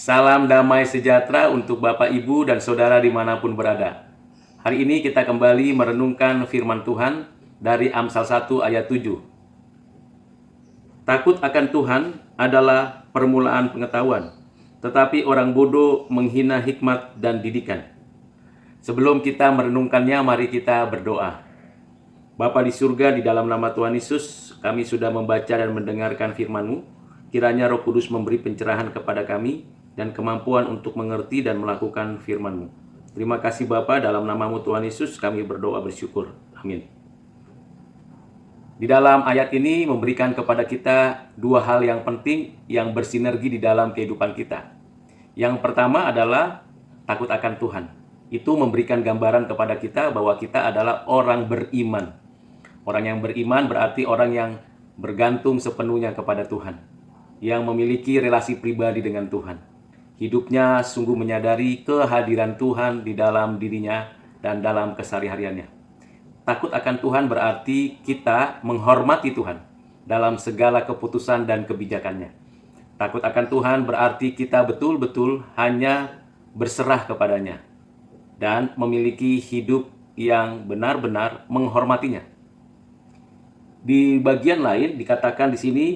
Salam damai sejahtera untuk Bapak, Ibu, dan Saudara dimanapun berada. Hari ini kita kembali merenungkan firman Tuhan dari Amsal 1 ayat 7. Takut akan Tuhan adalah permulaan pengetahuan, tetapi orang bodoh menghina hikmat dan didikan. Sebelum kita merenungkannya, mari kita berdoa. Bapa di surga, di dalam nama Tuhan Yesus, kami sudah membaca dan mendengarkan firman-Mu. Kiranya Roh Kudus memberi pencerahan kepada kami dan kemampuan untuk mengerti dan melakukan firman-Mu. Terima kasih Bapa, dalam nama-Mu Tuhan Yesus kami berdoa bersyukur. Amin. Di dalam ayat ini memberikan kepada kita dua hal yang penting yang bersinergi di dalam kehidupan kita. Yang pertama adalah takut akan Tuhan. Itu memberikan gambaran kepada kita bahwa kita adalah orang beriman. Orang yang beriman berarti orang yang bergantung sepenuhnya kepada Tuhan, yang memiliki relasi pribadi dengan Tuhan. Hidupnya sungguh menyadari kehadiran Tuhan di dalam dirinya dan dalam kesehariannya. Takut akan Tuhan berarti kita menghormati Tuhan dalam segala keputusan dan kebijakannya. Takut akan Tuhan berarti kita betul-betul hanya berserah kepadanya dan memiliki hidup yang benar-benar menghormatinya. Di bagian lain dikatakan di sini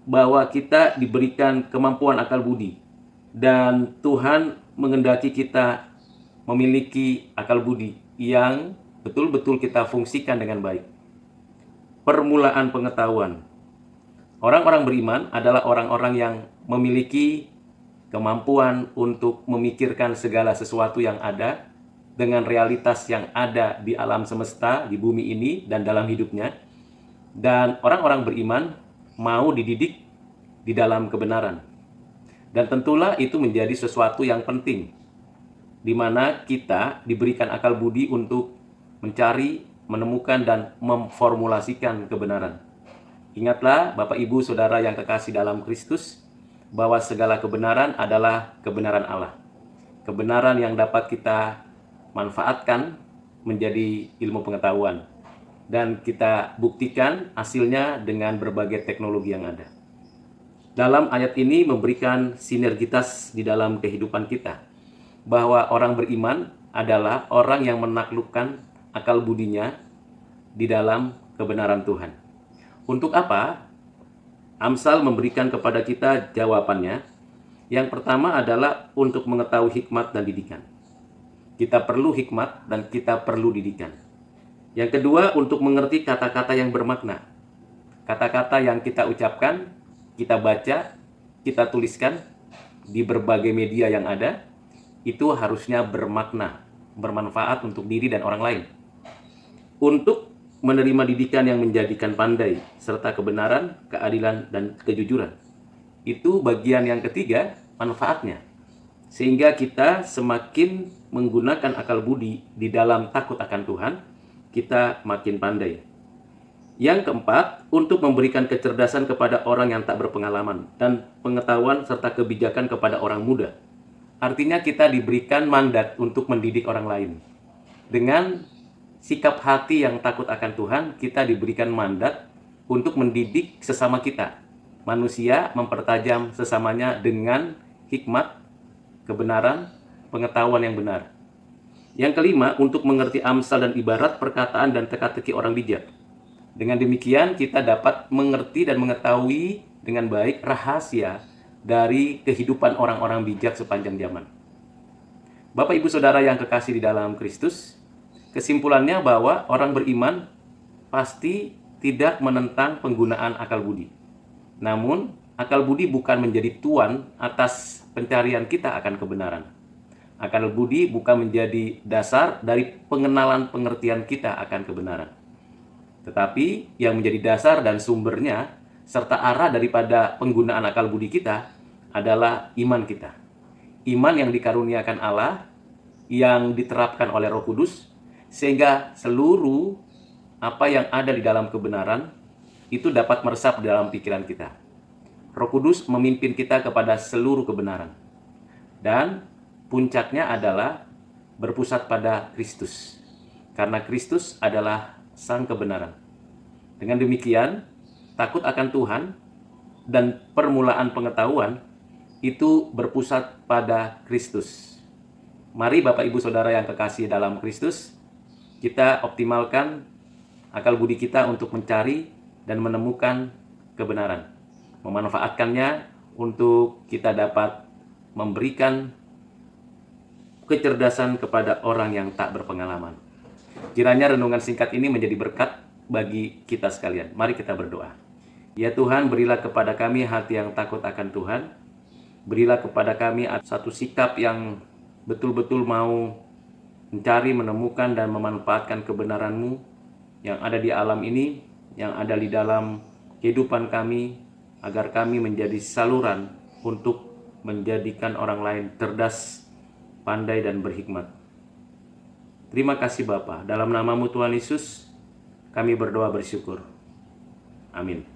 bahwa kita diberikan kemampuan akal budi dan Tuhan menghendaki kita memiliki akal budi yang betul-betul kita fungsikan dengan baik. Permulaan pengetahuan. Orang-orang beriman adalah orang-orang yang memiliki kemampuan untuk memikirkan segala sesuatu yang ada dengan realitas yang ada di alam semesta, di bumi ini dan dalam hidupnya. Dan orang-orang beriman mau dididik di dalam kebenaran. Dan tentulah itu menjadi sesuatu yang penting, di mana kita diberikan akal budi untuk mencari, menemukan, dan memformulasikan kebenaran. Ingatlah Bapak, Ibu, Saudara yang kekasih dalam Kristus, bahwa segala kebenaran adalah kebenaran Allah. Kebenaran yang dapat kita manfaatkan menjadi ilmu pengetahuan. Dan kita buktikan hasilnya dengan berbagai teknologi yang ada. Dalam ayat ini memberikan sinergitas di dalam kehidupan kita, bahwa orang beriman adalah orang yang menaklukkan akal budinya di dalam kebenaran Tuhan. Untuk apa? Amsal memberikan kepada kita jawabannya. Yang pertama adalah untuk mengetahui hikmat dan didikan. Kita perlu hikmat dan kita perlu didikan. Yang kedua, untuk mengerti kata-kata yang bermakna. Kata-kata yang kita ucapkan, kita baca, kita tuliskan di berbagai media yang ada, itu harusnya bermakna, bermanfaat untuk diri dan orang lain. Untuk menerima didikan yang menjadikan pandai, serta kebenaran, keadilan, dan kejujuran. Itu bagian yang ketiga, manfaatnya. Sehingga kita semakin menggunakan akal budi di dalam takut akan Tuhan, kita makin pandai. Yang keempat, untuk memberikan kecerdasan kepada orang yang tak berpengalaman dan pengetahuan serta kebijakan kepada orang muda. Artinya kita diberikan mandat untuk mendidik orang lain. Dengan sikap hati yang takut akan Tuhan, kita diberikan mandat untuk mendidik sesama kita. Manusia mempertajam sesamanya dengan hikmat, kebenaran, pengetahuan yang benar. Yang kelima, untuk mengerti amsal dan ibarat perkataan dan teka-teki orang bijak. Dengan demikian, kita dapat mengerti dan mengetahui dengan baik rahasia dari kehidupan orang-orang bijak sepanjang zaman. Bapak, Ibu, Saudara yang kekasih di dalam Kristus, kesimpulannya bahwa orang beriman pasti tidak menentang penggunaan akal budi. Namun, akal budi bukan menjadi tuan atas pencarian kita akan kebenaran. Akal budi bukan menjadi dasar dari pengenalan pengertian kita akan kebenaran. Tetapi yang menjadi dasar dan sumbernya serta arah daripada penggunaan akal budi kita adalah iman kita. Iman yang dikaruniakan Allah, yang diterapkan oleh Roh Kudus, sehingga seluruh apa yang ada di dalam kebenaran itu dapat meresap dalam pikiran kita. Roh Kudus memimpin kita kepada seluruh kebenaran. Dan puncaknya adalah berpusat pada Kristus. Karena Kristus adalah sang kebenaran. Dengan demikian, takut akan Tuhan dan permulaan pengetahuan itu berpusat pada Kristus. Mari Bapak Ibu Saudara yang kekasih dalam Kristus, kita optimalkan akal budi kita untuk mencari dan menemukan kebenaran. Memanfaatkannya untuk kita dapat memberikan kecerdasan kepada orang yang tak berpengalaman. Kiranya renungan singkat ini menjadi berkat bagi kita sekalian. Mari kita berdoa. Ya Tuhan, berilah kepada kami hati yang takut akan Tuhan. Berilah kepada kami satu sikap yang betul-betul mau mencari, menemukan, dan memanfaatkan kebenaran-Mu yang ada di alam ini, yang ada di dalam kehidupan kami, agar kami menjadi saluran untuk menjadikan orang lain cerdas, pandai, dan berhikmat. Terima kasih Bapa. Dalam nama-Mu Tuhan Yesus, kami berdoa bersyukur. Amin.